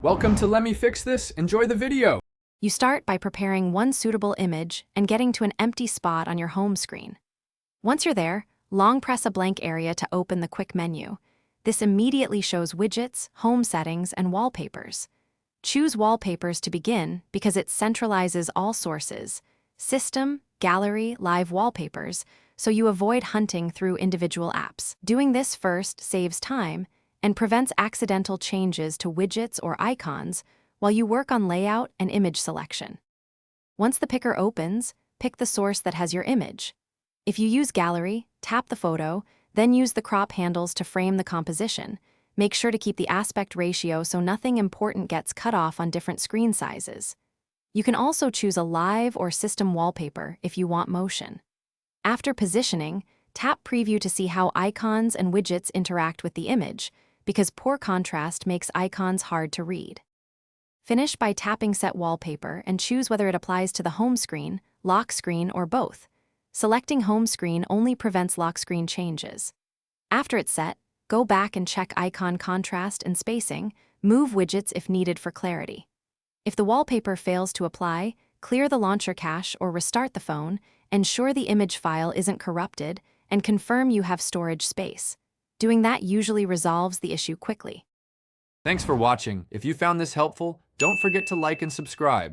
Welcome to Let Me Fix This. Enjoy the video. You start by preparing one suitable image and getting to an empty spot on your home screen. Once you're there, long press a blank area to open the quick menu. This immediately shows widgets, home settings, and wallpapers. Choose Wallpapers to begin because it centralizes all sources, system, gallery, live wallpapers, so you avoid hunting through individual apps. Doing this first saves time and prevents accidental changes to widgets or icons while you work on layout and image selection. Once the picker opens, pick the source that has your image. If you use Gallery, tap the photo, then use the crop handles to frame the composition. Make sure to keep the aspect ratio so nothing important gets cut off on different screen sizes. You can also choose a live or system wallpaper if you want motion. After positioning, tap Preview to see how icons and widgets interact with the image, because poor contrast makes icons hard to read. Finish by tapping Set Wallpaper and choose whether it applies to the home screen, lock screen, or both. Selecting home screen only prevents lock screen changes. After it's set, go back and check icon contrast and spacing, move widgets if needed for clarity. If the wallpaper fails to apply, clear the launcher cache or restart the phone, ensure the image file isn't corrupted, and confirm you have storage space. Doing that usually resolves the issue quickly. Thanks for watching. If you found this helpful, don't forget to like and subscribe.